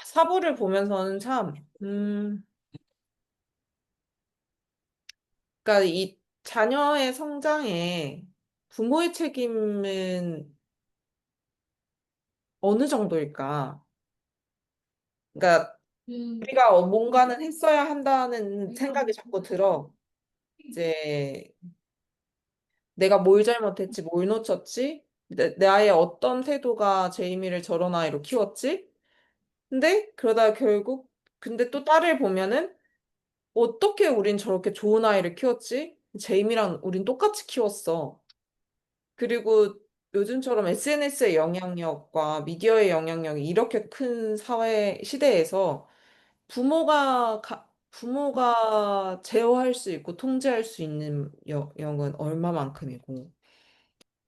사부를 보면서는 참, 그러니까 이 자녀의 성장에 부모의 책임은 어느 정도일까? 그러니까 우리가 뭔가는 했어야 한다는 생각이 자꾸 들어. 이제 내가 뭘 잘못했지, 뭘 놓쳤지, 나의 어떤 태도가 제이미를 저런 아이로 키웠지? 근데 그러다 결국 근데 또 딸을 보면은 어떻게 우린 저렇게 좋은 아이를 키웠지? 제이미랑 우린 똑같이 키웠어. 그리고 요즘처럼 SNS의 영향력과 미디어의 영향력이 이렇게 큰 사회 시대에서 부모가 제어할 수 있고 통제할 수 있는 영역은 얼마만큼이고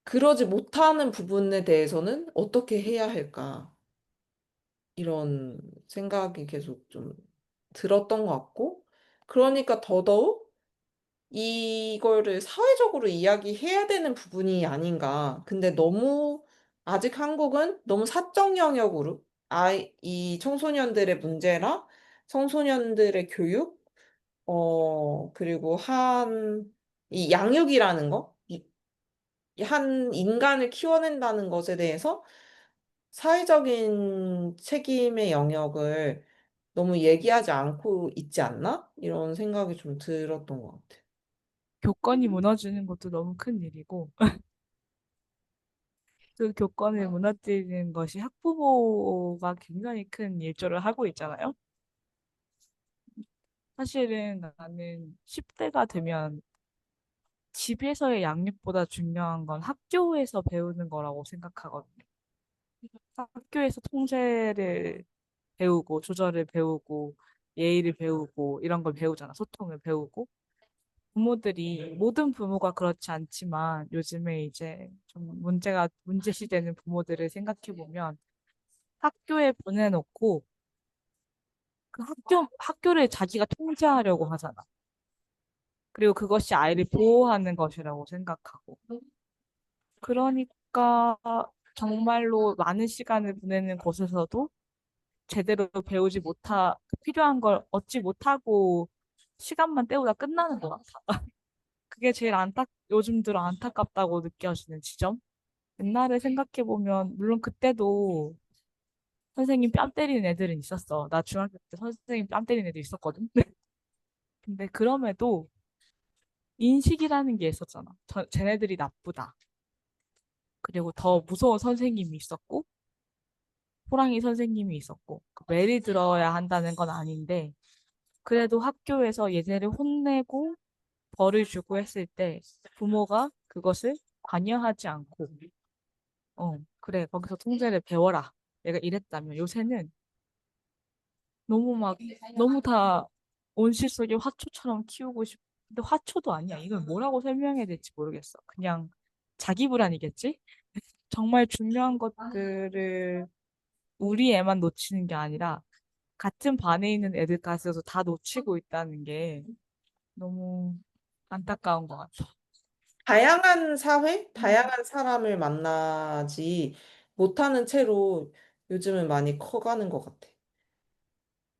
그러지 못하는 부분에 대해서는 어떻게 해야 할까? 이런 생각이 계속 좀 들었던 것 같고 그러니까 더더욱 이거를 사회적으로 이야기해야 되는 부분이 아닌가. 근데 너무 아직 한국은 너무 사적 영역으로 이 청소년들의 문제나 청소년들의 교육, 그리고 이 양육이라는 거, 한 인간을 키워낸다는 것에 대해서 사회적인 책임의 영역을 너무 얘기하지 않고 있지 않나? 이런 생각이 좀 들었던 것 같아. 교권이 무너지는 것도 너무 큰 일이고, 그 교권을 무너뜨리는 것이 학부모가 굉장히 큰 일조를 하고 있잖아요. 사실은 나는 10대가 되면 집에서의 양육보다 중요한 건 학교에서 배우는 거라고 생각하거든요. 학교에서 통제를 배우고, 조절을 배우고, 예의를 배우고, 이런 걸 배우잖아. 소통을 배우고. 모든 부모가 그렇지 않지만 요즘에 이제 좀 문제시되는 부모들을 생각해 보면 학교에 보내놓고 그 학교를 자기가 통제하려고 하잖아. 그리고 그것이 아이를 보호하는 것이라고 생각하고. 그러니까 정말로 많은 시간을 보내는 곳에서도 제대로 필요한 걸 얻지 못하고 시간만 때우다 끝나는 것 같아. 그게 요즘 들어 안타깝다고 느껴지는 지점? 옛날에 생각해보면, 물론 그때도 선생님 뺨 때리는 애들은 있었어. 나 중학교 때 선생님 뺨 때리는 애들 있었거든. 근데 그럼에도 인식이라는 게 있었잖아. 쟤네들이 나쁘다. 그리고 더 무서운 선생님이 있었고, 호랑이 선생님이 있었고, 그 매를 들어야 한다는 건 아닌데, 그래도 학교에서 얘네를 혼내고 벌을 주고 했을 때 부모가 그것을 관여하지 않고, 그래, 거기서 통제를 배워라. 내가 이랬다면 요새는 너무 막, 너무 다 온실 속의 화초처럼 키우고 근데 화초도 아니야. 이걸 뭐라고 설명해야 될지 모르겠어. 그냥 자기 불안이겠지? 정말 중요한 것들을 우리 애만 놓치는 게 아니라 같은 반에 있는 애들까지도 다 놓치고 있다는 게 너무 안타까운 것 같아. 다양한 사회, 다양한 사람을 만나지 못하는 채로 요즘은 많이 커가는 것 같아.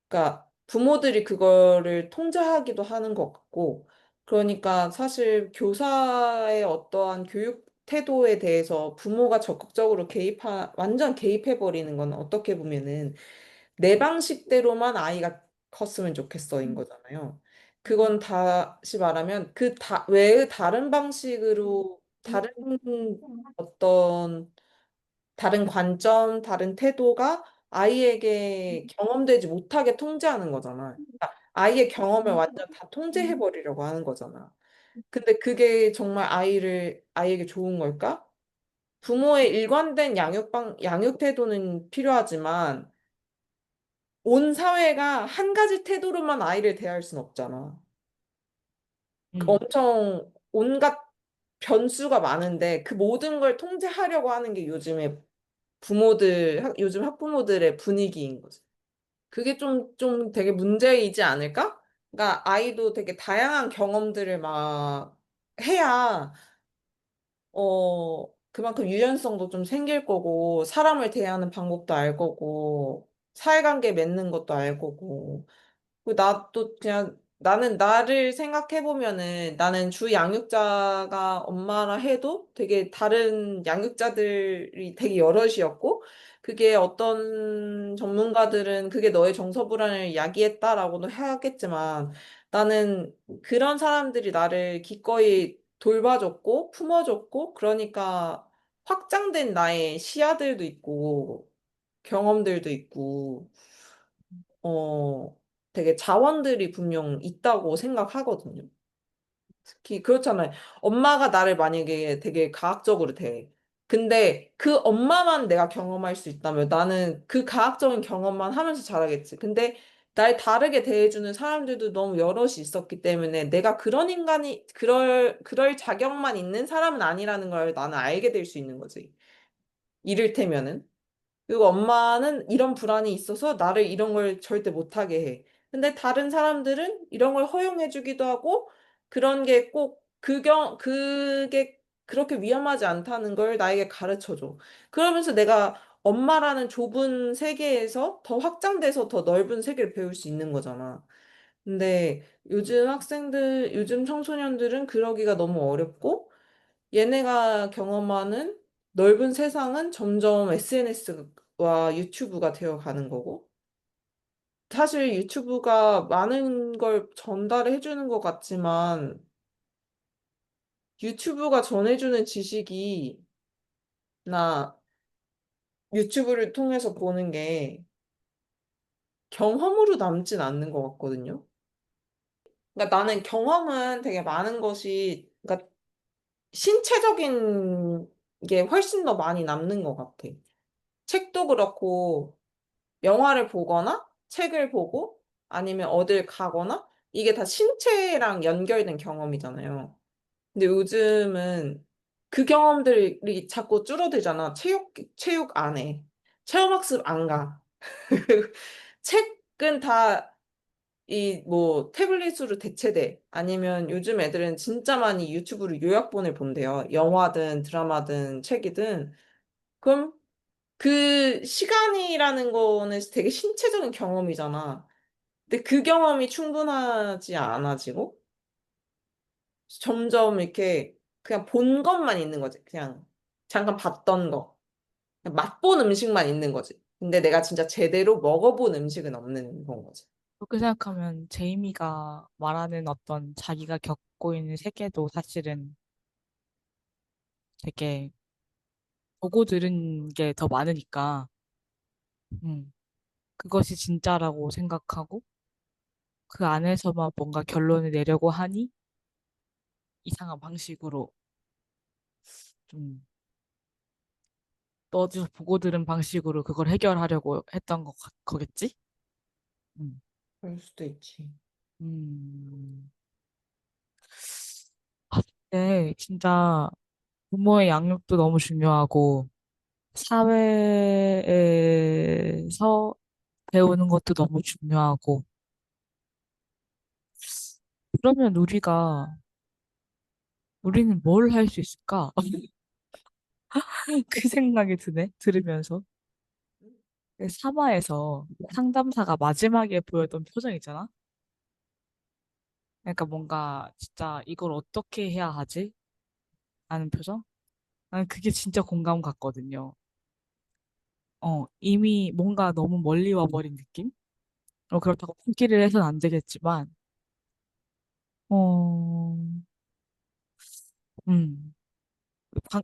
그러니까 부모들이 그거를 통제하기도 하는 것 같고, 그러니까 사실 교사의 어떠한 교육 태도에 대해서 부모가 적극적으로 완전 개입해버리는 건 어떻게 보면은 내 방식대로만 아이가 컸으면 좋겠어인 거잖아요. 그건 다시 말하면 외의 다른 방식으로 어떤 다른 관점, 다른 태도가 아이에게 경험되지 못하게 통제하는 거잖아. 그러니까 아이의 경험을 완전 다 통제해버리려고 하는 거잖아. 근데 그게 정말 아이에게 좋은 걸까? 부모의 일관된 양육 태도는 필요하지만 온 사회가 한 가지 태도로만 아이를 대할 순 없잖아. 음. 엄청 온갖 변수가 많은데 그 모든 걸 통제하려고 하는 게 요즘 학부모들의 분위기인 거지. 그게 좀 되게 문제이지 않을까? 그러니까 아이도 되게 다양한 경험들을 막 해야 그만큼 유연성도 좀 생길 거고, 사람을 대하는 방법도 알 거고, 사회관계 맺는 것도 알 거고, 나도 그냥 나는 나를 생각해 보면은 나는 주 양육자가 엄마라 해도 되게 다른 양육자들이 되게 여럿이었고 그게 어떤 전문가들은 그게 너의 정서 불안을 야기했다라고도 하겠지만 나는 그런 사람들이 나를 기꺼이 돌봐줬고 품어줬고 그러니까 확장된 나의 시야들도 있고 경험들도 있고 어, 되게 자원들이 분명 있다고 생각하거든요. 특히 그렇잖아요. 엄마가 나를 만약에 되게 과학적으로 대해. 근데 그 엄마만 내가 경험할 수 있다면 나는 그 과학적인 경험만 하면서 자라겠지. 근데 날 다르게 대해주는 사람들도 너무 여럿이 있었기 때문에 내가 그런 인간이, 그럴 자격만 있는 사람은 아니라는 걸 나는 알게 될 수 있는 거지. 이를테면은. 그리고 엄마는 이런 불안이 있어서 나를 이런 걸 절대 못하게 해. 근데 다른 사람들은 이런 걸 허용해주기도 하고, 그런 게 꼭 그게 그렇게 위험하지 않다는 걸 나에게 가르쳐줘. 그러면서 내가 엄마라는 좁은 세계에서 더 확장돼서 더 넓은 세계를 배울 수 있는 거잖아. 근데 요즘 청소년들은 그러기가 너무 어렵고, 얘네가 경험하는 넓은 세상은 점점 SNS와 유튜브가 되어 가는 거고. 사실 유튜브가 많은 걸 전달해 주는 것 같지만 유튜브가 전해주는 지식이 나 유튜브를 통해서 보는 게 경험으로 남진 않는 것 같거든요. 그러니까 나는 경험은 되게 많은 것이, 그러니까 신체적인 게 훨씬 더 많이 남는 것 같아. 책도 그렇고, 영화를 보거나 책을 보고 아니면 어딜 가거나 이게 다 신체랑 연결된 경험이잖아요. 근데 요즘은 그 경험들이 자꾸 줄어들잖아. 체육 안 해. 체험학습 안 가. 책은 다 이 뭐 태블릿으로 대체돼. 아니면 요즘 애들은 진짜 많이 유튜브로 요약본을 본대요. 영화든 드라마든 책이든. 그럼 그 시간이라는 거는 되게 신체적인 경험이잖아. 근데 그 경험이 충분하지 않아지고 점점 이렇게 그냥 본 것만 있는 거지. 그냥 잠깐 봤던 거. 그냥 맛본 음식만 있는 거지. 근데 내가 진짜 제대로 먹어본 음식은 없는 건 거지. 그렇게 생각하면 제이미가 말하는 어떤 자기가 겪고 있는 세계도 사실은 되게 보고 들은 게 더 많으니까, 그것이 진짜라고 생각하고 그 안에서만 뭔가 결론을 내려고 하니 이상한 방식으로 좀 너도 보고 들은 방식으로 그걸 해결하려고 했던 거겠지? 음. 그럴 수도 있지. 음. 아, 근데 진짜 부모의 양육도 너무 중요하고 사회에서 배우는 것도 너무 중요하고 그러면 우리는 뭘 할 수 있을까? 그 생각이 드네, 들으면서. 그 사마에서 상담사가 마지막에 보였던 표정 있잖아? 그러니까 뭔가 진짜 이걸 어떻게 해야 하지? 하는 표정? 나는 그게 진짜 공감 갔거든요. 이미 뭔가 너무 멀리 와버린 느낌? 그렇다고 포기를 해서는 안 되겠지만, 어, 음,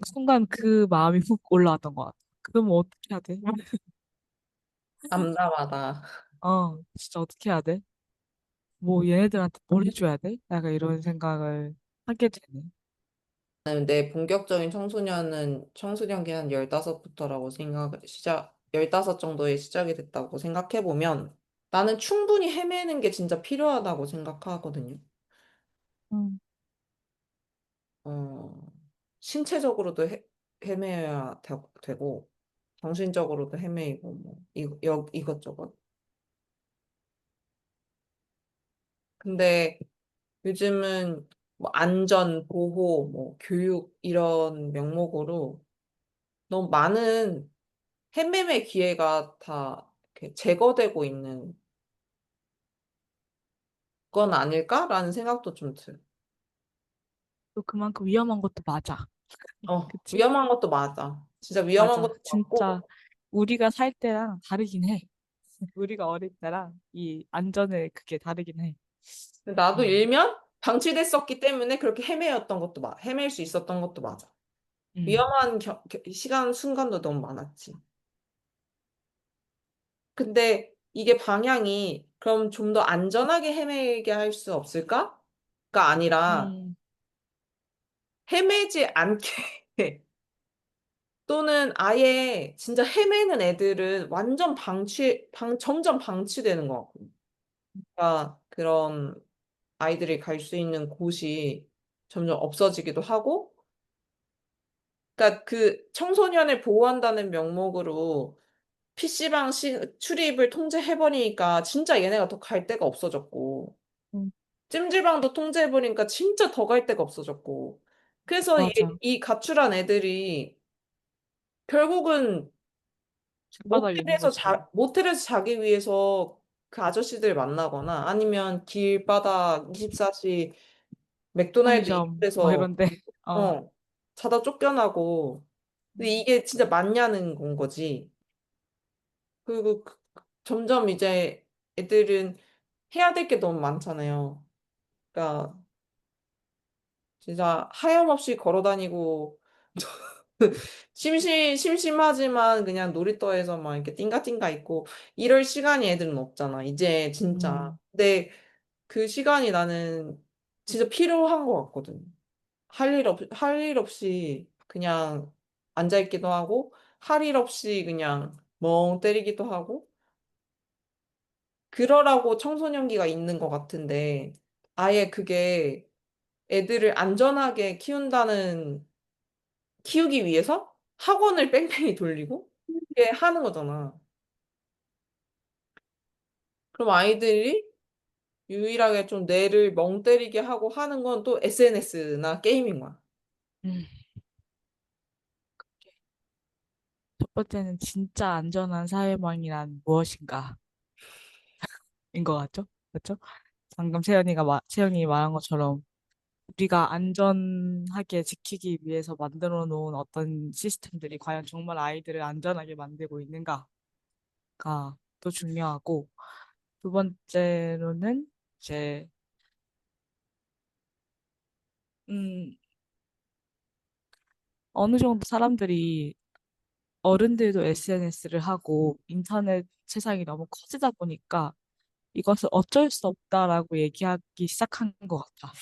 순간 그 마음이 훅 올라왔던 것 같아. 그러면 어떻게 해야 돼? 암담하다. 진짜 어떻게 해야 돼? 뭐 얘네들한테 뭘 해줘야 돼? 약간 이런 생각을 하게 되네. 내 본격적인 청소년기 한 15부터라고 15 정도에 시작이 됐다고 생각해보면 나는 충분히 헤매는 게 진짜 필요하다고 생각하거든요. 음, 어, 신체적으로도 헤매야 되고, 정신적으로도 헤매이고, 뭐, 이것저것. 근데 요즘은 뭐 안전, 보호, 뭐 교육 이런 명목으로 너무 많은 헤매의 기회가 다 이렇게 제거되고 있는 건 아닐까라는 생각도 좀 들어요. 또 그만큼 위험한 것도 맞아. 그치? 위험한 것도 맞아. 진짜 위험한 맞아. 것도 진짜 맞고. 우리가 살 때랑 다르긴 해. 우리가 어릴 때랑 이 안전의 그게 다르긴 해. 나도 음, 일면 방치됐었기 때문에 그렇게 헤맬 수 있었던 것도 맞아. 음, 위험한 시간, 순간도 너무 많았지. 근데 이게 방향이 그럼 좀 더 안전하게 헤매게 할 수 없을까? 가 아니라 음, 헤매지 않게 또는 아예 진짜 헤매는 애들은 완전 점점 방치되는 것 같고. 그러니까 그런 아이들이 갈 수 있는 곳이 점점 없어지기도 하고, 그러니까 그 청소년을 보호한다는 명목으로 PC방 출입을 통제해버리니까 진짜 얘네가 더 갈 데가 없어졌고, 음, 찜질방도 통제해버리니까 진짜 더 갈 데가 없어졌고, 그래서 맞아. 이 가출한 애들이 결국은 길바닥에 있는 거지. 모텔에서 자기 위해서 그 아저씨들 만나거나 아니면 길바닥 24시 맥도날드 편의점, 뭐 이런 이런데. 어, 어, 자다 쫓겨나고. 근데 음, 이게 진짜 맞냐는 건 거지. 그리고 점점 이제 애들은 해야 될 게 너무 많잖아요. 그러니까 진짜 하염없이 걸어 다니고 심심하지만 그냥 놀이터에서 막 이렇게 띵가띵가 있고 이럴 시간이 애들은 없잖아. 이제 진짜. 음, 근데 그 시간이 나는 진짜 필요한 것 같거든. 할 일 없이 그냥 앉아있기도 하고, 할 일 없이 그냥 멍 때리기도 하고, 그러라고 청소년기가 있는 것 같은데, 아예 그게 애들을 안전하게 키우기 위해서 학원을 뺑뺑이 돌리고, 그게 하는 거잖아. 그럼 아이들이 유일하게 좀 뇌를 멍 때리게 하고 하는 건 또 SNS나 게임인 거야. 음. 첫 번째는 진짜 안전한 사회망이란 무엇인가? 인 것 같죠? 그렇죠? 방금 채연이 말한 것처럼 우리가 안전하게 지키기 위해서 만들어 놓은 어떤 시스템들이 과연 정말 아이들을 안전하게 만들고 있는가가 또 중요하고, 두 번째로는 이제, 음, 어느 정도 사람들이 어른들도 SNS를 하고 인터넷 세상이 너무 커지다 보니까 이것을 어쩔 수 없다라고 얘기하기 시작한 것 같아.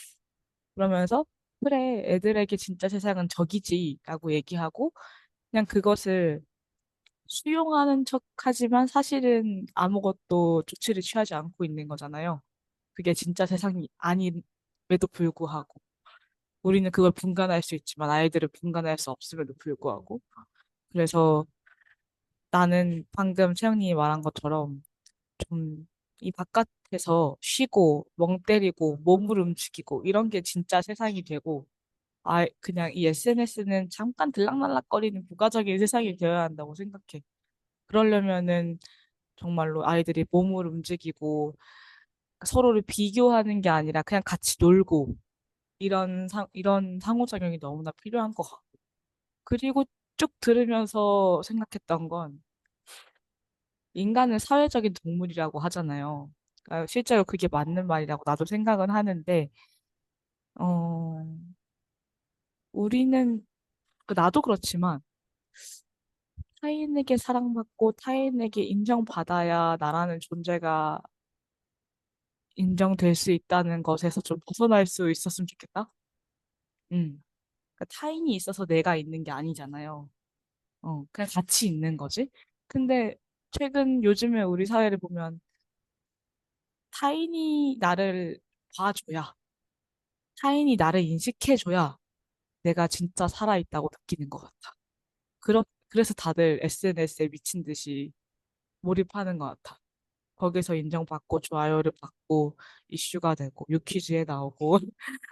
그러면서 그래, 애들에게 진짜 세상은 저기지라고 얘기하고 그냥 그것을 수용하는 척하지만 사실은 아무것도 조치를 취하지 않고 있는 거잖아요. 그게 진짜 세상이 아님에도 불구하고 우리는 그걸 분간할 수 있지만 아이들은 분간할 수 없음에도 불구하고 그래서 나는 방금 채영님이 말한 것처럼 좀 이 바깥에서 쉬고 멍 때리고 몸을 움직이고 이런 게 진짜 세상이 되고 그냥 이 SNS는 잠깐 들락날락거리는 부가적인 세상이 되어야 한다고 생각해. 그러려면은 정말로 아이들이 몸을 움직이고 서로를 비교하는 게 아니라 그냥 같이 놀고 이런 상호작용이 너무나 필요한 것 같고. 그리고 쭉 들으면서 생각했던 건 인간은 사회적인 동물이라고 하잖아요. 실제로 그게 맞는 말이라고 나도 생각은 하는데, 어, 우리는, 나도 그렇지만 타인에게 사랑받고 타인에게 인정받아야 나라는 존재가 인정될 수 있다는 것에서 좀 벗어날 수 있었으면 좋겠다. 그러니까 타인이 있어서 내가 있는 게 아니잖아요. 그냥 같이 있는 거지. 근데 요즘에 우리 사회를 보면 타인이 나를 봐줘야, 타인이 나를 인식해줘야 내가 진짜 살아있다고 느끼는 것 같아. 그래서 다들 SNS에 미친 듯이 몰입하는 것 같아. 거기서 인정받고 좋아요를 받고 이슈가 되고 유퀴즈에 나오고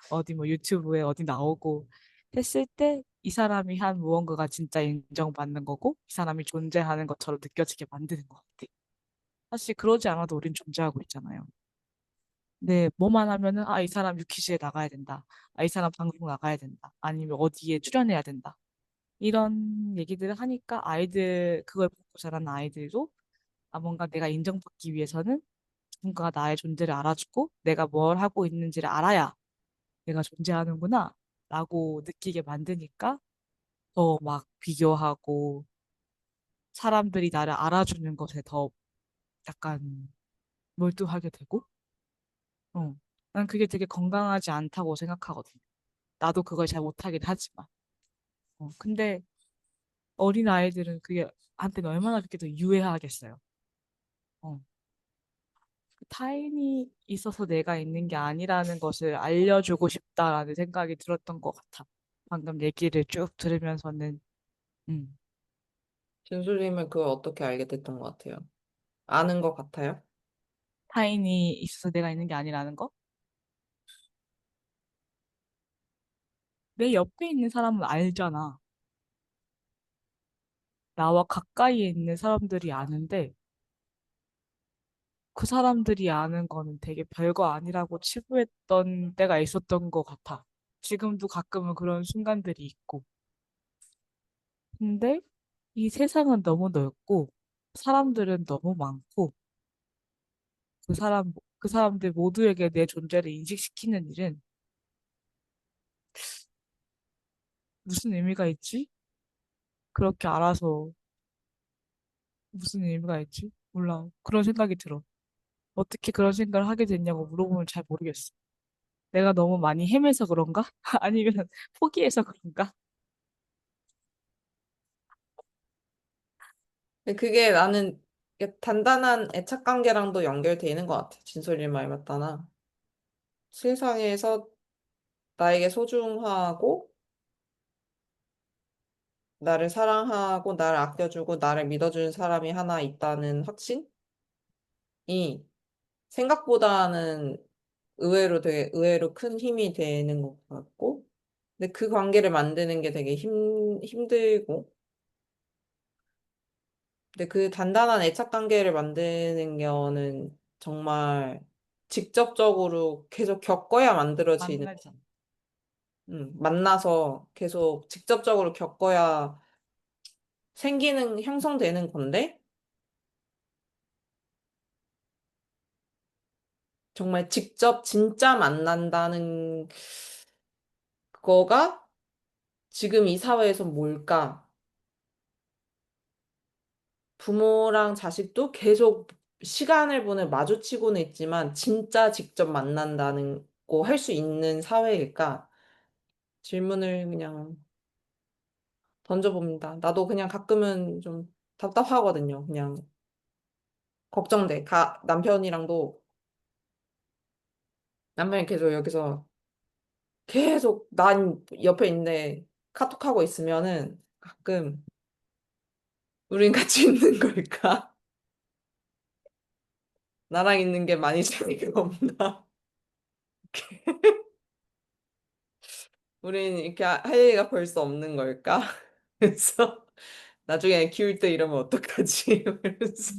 어디 뭐 유튜브에 어디 나오고 했을 때 이 사람이 한 무언가가 진짜 인정받는 거고 이 사람이 존재하는 것처럼 느껴지게 만드는 것 같아. 사실 그러지 않아도 우린 존재하고 있잖아요. 네, 뭐만 하면은 아, 이 사람 유퀴즈에 나가야 된다. 아, 이 사람 방송 나가야 된다. 아니면 어디에 출연해야 된다. 이런 얘기들을 하니까 아이들 그걸 보고 자라는 아이들도 아, 뭔가 내가 인정받기 위해서는 누군가가 나의 존재를 알아주고 내가 뭘 하고 있는지를 알아야 내가 존재하는구나 라고 느끼게 만드니까 더 막 비교하고 사람들이 나를 알아주는 것에 더 약간 몰두하게 되고 난 그게 되게 건강하지 않다고 생각하거든. 나도 그걸 잘 못하긴 하지만 근데 어린 아이들은 그게 한테는 얼마나 그게 더 유해하겠어요. 어. 타인이 있어서 내가 있는 게 아니라는 것을 알려주고 싶다라는 생각이 들었던 것 같아. 방금 얘기를 쭉 들으면서는, 음, 진솔님은 그걸 어떻게 알게 됐던 것 같아요? 아는 것 같아요? 타인이 있어서 내가 있는 게 아니라는 거? 내 옆에 있는 사람은 알잖아. 나와 가까이에 있는 사람들이 아는데, 그 사람들이 아는 거는 되게 별거 아니라고 치부했던 때가 있었던 것 같아. 지금도 가끔은 그런 순간들이 있고. 근데 이 세상은 너무 넓고, 사람들은 너무 많고, 그 사람들 모두에게 내 존재를 인식시키는 일은 무슨 의미가 있지? 그렇게 알아서 무슨 의미가 있지? 몰라. 그런 생각이 들어. 어떻게 그런 생각을 하게 됐냐고 물어보면 잘 모르겠어. 내가 너무 많이 헤매서 그런가? 아니면 포기해서 그런가? 근데 그게 나는 이게 단단한 애착 관계랑도 연결돼 있는 것 같아. 진솔님 말 맞다나. 세상에서 나에게 소중하고, 나를 사랑하고, 나를 아껴주고, 나를 믿어주는 사람이 하나 있다는 확신이 생각보다는 의외로 큰 힘이 되는 것 같고, 근데 그 관계를 만드는 게 되게 힘들고, 근데 그 단단한 애착 관계를 만드는 거는 정말 직접적으로 계속 겪어야 만들어지는, 만나지. 만나서 계속 직접적으로 겪어야 형성되는 건데, 정말 직접 진짜 만난다는 거가 지금 이 사회에서 뭘까? 부모랑 자식도 계속 시간을 마주치고는 있지만 진짜 직접 만난다는 거 할 수 있는 사회일까? 질문을 그냥 던져봅니다. 나도 그냥 가끔은 좀 답답하거든요. 그냥 걱정돼. 남편이 계속 여기서 계속 난 옆에 있는데 카톡하고 있으면은 가끔 우린 같이 있는 걸까? 나랑 있는 게 많이 재미가 없나? 우린 이렇게 할 얘기가 벌써 없는 걸까? 그래서 나중에 키울 때 이러면 어떡하지? 이러면서.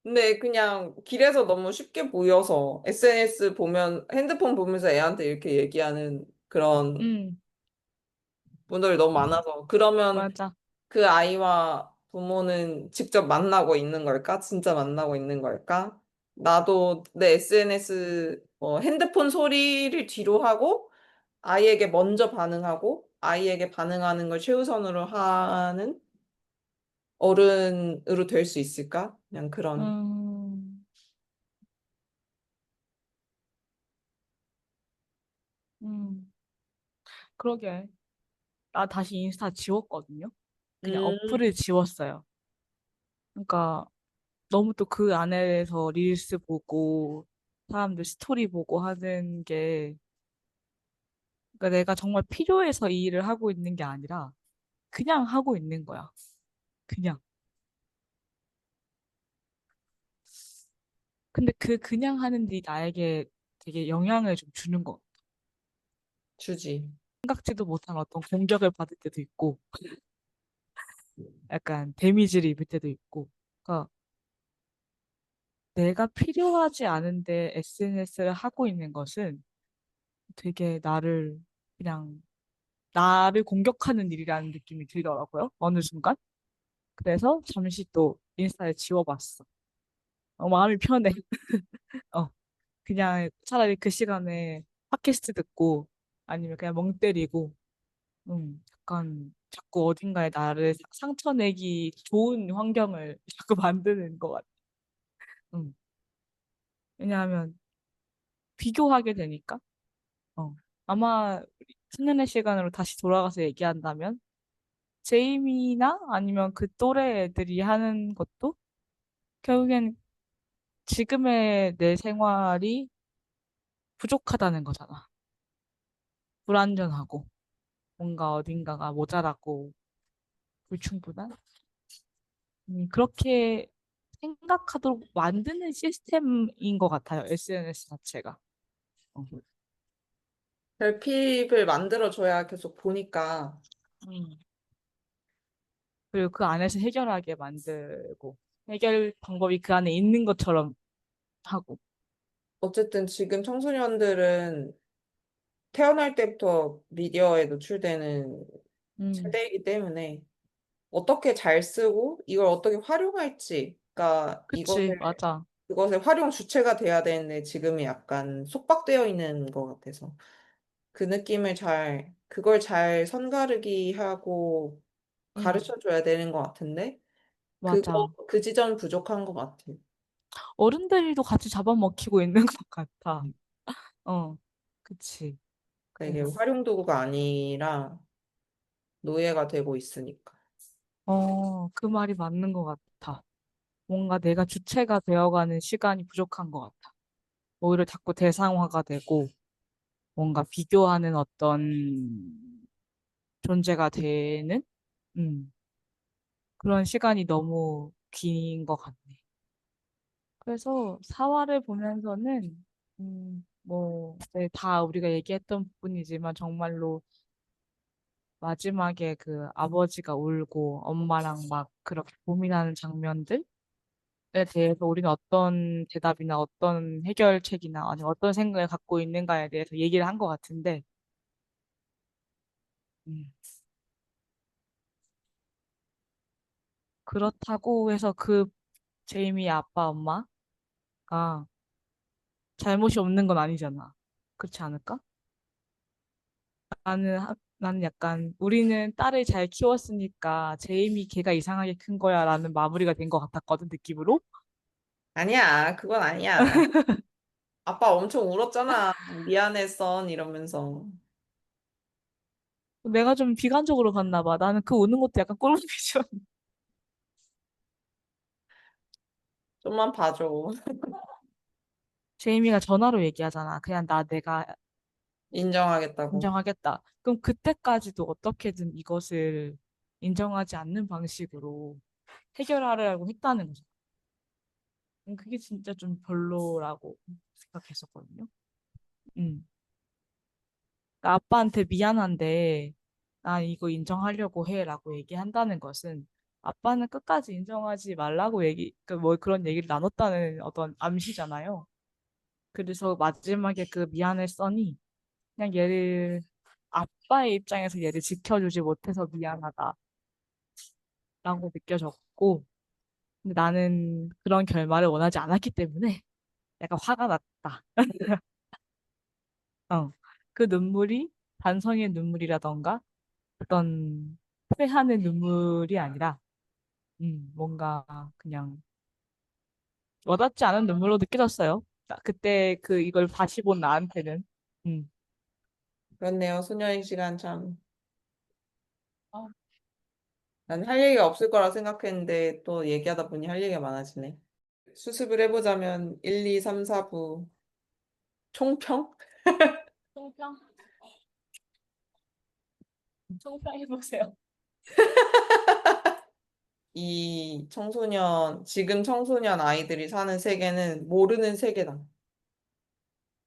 근데 그냥 길에서 너무 쉽게 보여서 SNS 보면 핸드폰 보면서 애한테 이렇게 얘기하는 그런 응, 분들이 너무 많아서 그러면 맞아. 그 아이와 부모는 직접 만나고 있는 걸까? 진짜 만나고 있는 걸까? 나도 내 SNS 핸드폰 소리를 뒤로 하고 아이에게 먼저 반응하고 아이에게 반응하는 걸 최우선으로 하는 어른으로 될 수 있을까? 그냥 그런. 음, 음, 그러게. 나 다시 인스타 지웠거든요. 그냥 음, 어플을 지웠어요. 그러니까 너무 또 그 안에서 릴스 보고 사람들 스토리 보고 하는 게 그러니까 내가 정말 필요해서 이 일을 하고 있는 게 아니라 그냥 하고 있는 거야. 그냥. 근데 그 그냥 하는 일이 나에게 되게 영향을 좀 주는 거. 주지. 생각지도 못한 어떤 공격을 받을 때도 있고, 약간 데미지를 입을 때도 있고. 그러니까 내가 필요하지 않은데 SNS를 하고 있는 것은 되게 그냥 나를 공격하는 일이라는 느낌이 들더라고요. 어느 순간. 그래서 잠시 또 인스타를 지워봤어. 마음이 편해. 어, 그냥 차라리 그 시간에 팟캐스트 듣고 아니면 그냥 멍 때리고, 약간 자꾸 어딘가에 나를 상처 내기 좋은 환경을 자꾸 만드는 것 같아. 음, 왜냐하면 비교하게 되니까. 아마 승연의 시간으로 다시 돌아가서 얘기한다면 제이미나 아니면 그 또래 애들이 하는 것도 결국엔 지금의 내 생활이 부족하다는 거잖아. 불완전하고 뭔가 어딘가가 모자라고 불충분한? 그렇게 생각하도록 만드는 시스템인 것 같아요. SNS 자체가. 어. 결핍을 만들어줘야 계속 보니까. 음. 그리고 그 안에서 해결하게 만들고 해결 방법이 그 안에 있는 것처럼 하고. 어쨌든 지금 청소년들은 태어날 때부터 미디어에 노출되는 음, 세대이기 때문에 어떻게 잘 쓰고 이걸 어떻게 활용할지, 그러니까 그치, 맞아. 그것의 활용 주체가 돼야 되는데 지금이 약간 속박되어 있는 것 같아서 그걸 잘 선가르기 하고 음, 가르쳐 줘야 되는 것 같은데, 맞아. 그 지점 부족한 것 같아요. 어른들도 같이 잡아먹히고 있는 것 같아. 어, 그치. 그러니까 이게 그래서, 활용 도구가 아니라 노예가 되고 있으니까. 그 말이 맞는 것 같아. 뭔가 내가 주체가 되어가는 시간이 부족한 것 같아. 오히려 자꾸 대상화가 되고, 뭔가 비교하는 어떤 존재가 되는, 음, 그런 시간이 너무 긴 것 같네. 그래서 사화를 보면서는, 네, 다 우리가 얘기했던 부분이지만 정말로 마지막에 그 아버지가 울고 엄마랑 막 그렇게 고민하는 장면들에 대해서 우리는 어떤 대답이나 어떤 해결책이나 아니면 어떤 생각을 갖고 있는가에 대해서 얘기를 한 것 같은데, 음, 그렇다고 해서 그 제이미의 아빠 엄마가 잘못이 없는 건 아니잖아. 그렇지 않을까? 나는 약간 우리는 딸을 잘 키웠으니까 제이미 걔가 이상하게 큰 거야라는 마무리가 된 것 같았거든, 느낌으로. 아니야, 그건 아니야. 아빠 엄청 울었잖아. 미안해, 썬, 이러면서. 내가 좀 비관적으로 봤나 봐. 나는 그 우는 것도 약간 꼴보기. 좀만 봐줘. 제이미가 전화로 얘기하잖아. 그냥 내가 인정하겠다고. 인정하겠다. 그럼 그때까지도 어떻게든 이것을 인정하지 않는 방식으로 해결하려고 했다는 거죠. 그게 진짜 좀 별로라고 생각했었거든요. 음. 그러니까 아빠한테 미안한데 난 이거 인정하려고 해라고 얘기한다는 것은 아빠는 끝까지 인정하지 말라고 뭐 그런 얘기를 나눴다는 어떤 암시잖아요. 그래서 마지막에 그 미안해 써니 그냥 아빠의 입장에서 얘를 지켜주지 못해서 미안하다라고 느껴졌고, 근데 나는 그런 결말을 원하지 않았기 때문에 약간 화가 났다. 어. 그 눈물이 단성의 눈물이라던가 어떤 후회하는 눈물이 아니라, 뭔가 그냥 와닿지 않은 눈물로 느껴졌어요. 그때 이걸 다시 본 나한테는. 음. 그렇네요. 소녀의 시간 참. 아, 난 할 얘기가 없을 거라 생각했는데 또 얘기하다 보니 할 얘기가 많아지네. 수습을 해보자면 1, 2, 3, 4부 총평? 총평? 총평해보세요. 이 청소년, 지금 청소년 아이들이 사는 세계는 모르는 세계다.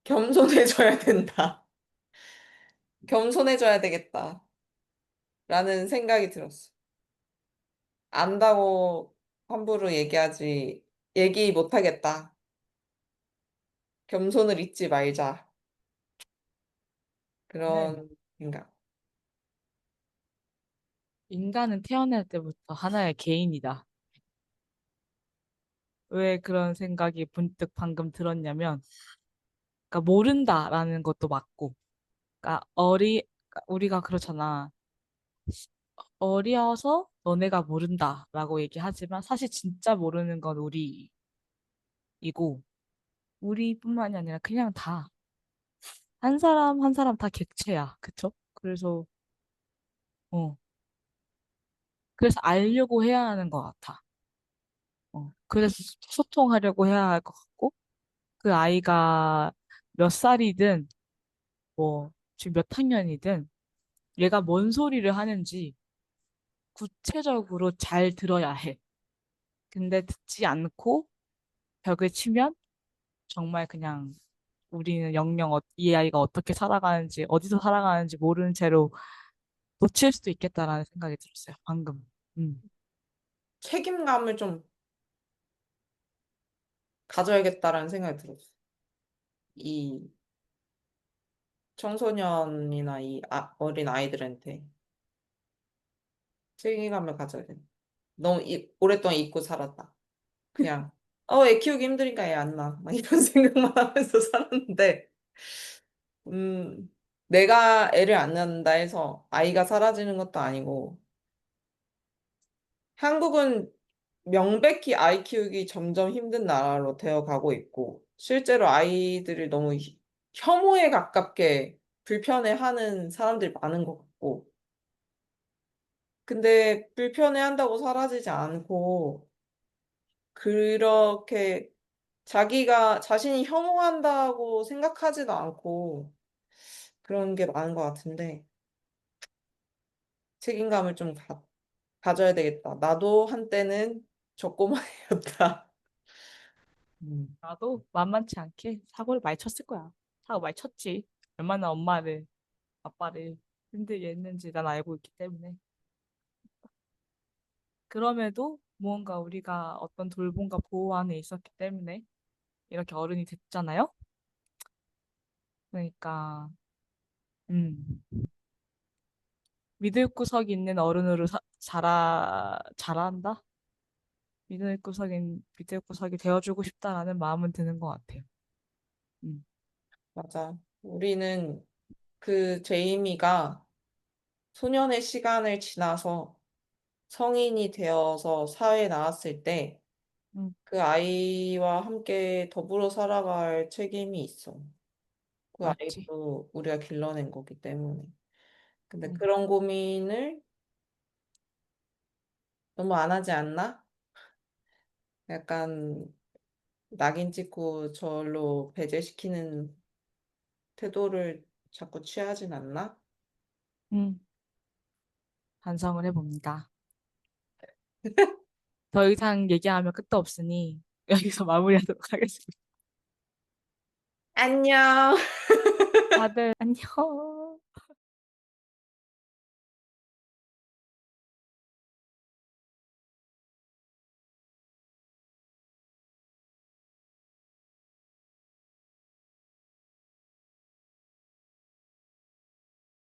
겸손해져야 된다. 겸손해져야 되겠다. 라는 생각이 들었어. 안다고 함부로 얘기하지, 얘기 못하겠다. 겸손을 잊지 말자. 네. 그런 생각. 인간은 태어날 때부터 하나의 개인이다. 왜 그런 생각이 문득 방금 들었냐면, 그러니까 모른다라는 것도 맞고, 그러니까 우리가 그렇잖아. 어려서 너네가 모른다라고 얘기하지만 사실 진짜 모르는 건 우리이고, 우리뿐만이 아니라 그냥 다 한 사람 한 사람 다 객체야. 그쵸? 어, 그래서 알려고 해야 하는 것 같아. 그래서 소통하려고 해야 할 것 같고, 그 아이가 몇 살이든, 뭐, 지금 몇 학년이든, 얘가 뭔 소리를 하는지 구체적으로 잘 들어야 해. 근데 듣지 않고 벽을 치면 정말 그냥 우리는 영영 이 아이가 어떻게 살아가는지, 어디서 살아가는지 모르는 채로 놓칠 수도 있겠다라는 생각이 들었어요, 방금. 음. 책임감을 좀 가져야겠다라는 생각이 들었어. 이 청소년이나 어린 아이들한테 책임감을 가져야 돼. 너무 오랫동안 잊고 살았다. 그냥, 애 키우기 힘드니까 애 안 낳아. 막 이런 생각만 하면서 살았는데, 음, 내가 애를 안 낳는다 해서 아이가 사라지는 것도 아니고, 한국은 명백히 아이 키우기 점점 힘든 나라로 되어 가고 있고, 실제로 아이들을 너무 혐오에 가깝게 불편해하는 사람들이 많은 것 같고, 근데 불편해한다고 사라지지 않고, 그렇게 자기가 자신이 혐오한다고 생각하지도 않고, 그런 게 많은 것 같은데, 책임감을 좀 가져야 되겠다. 나도 한때는 저 꼬마였다. 나도 만만치 않게 사고를 많이 쳤을 거야. 사고 많이 쳤지. 얼마나 엄마를, 아빠를 힘들게 했는지 난 알고 있기 때문에. 그럼에도 무언가 우리가 어떤 돌봄과 보호 안에 있었기 때문에 이렇게 어른이 됐잖아요. 그러니까, 음, 믿을 구석이 있는 어른으로 자란다? 믿을 구석이 되어주고 싶다라는 마음은 드는 것 같아요. 음, 맞아. 우리는 그 제이미가 소년의 시간을 지나서 성인이 되어서 사회에 나왔을 때 음, 그 아이와 함께 더불어 살아갈 책임이 있어. 그 맞지. 아이도 우리가 길러낸 거기 때문에. 근데 음, 그런 고민을 너무 안 하지 않나? 약간 낙인 찍고 저로 배제시키는 태도를 자꾸 취하진 않나? 음, 반성을 해봅니다. 더 이상 얘기하면 끝도 없으니 여기서 마무리하도록 하겠습니다. 안녕. 다들 안녕.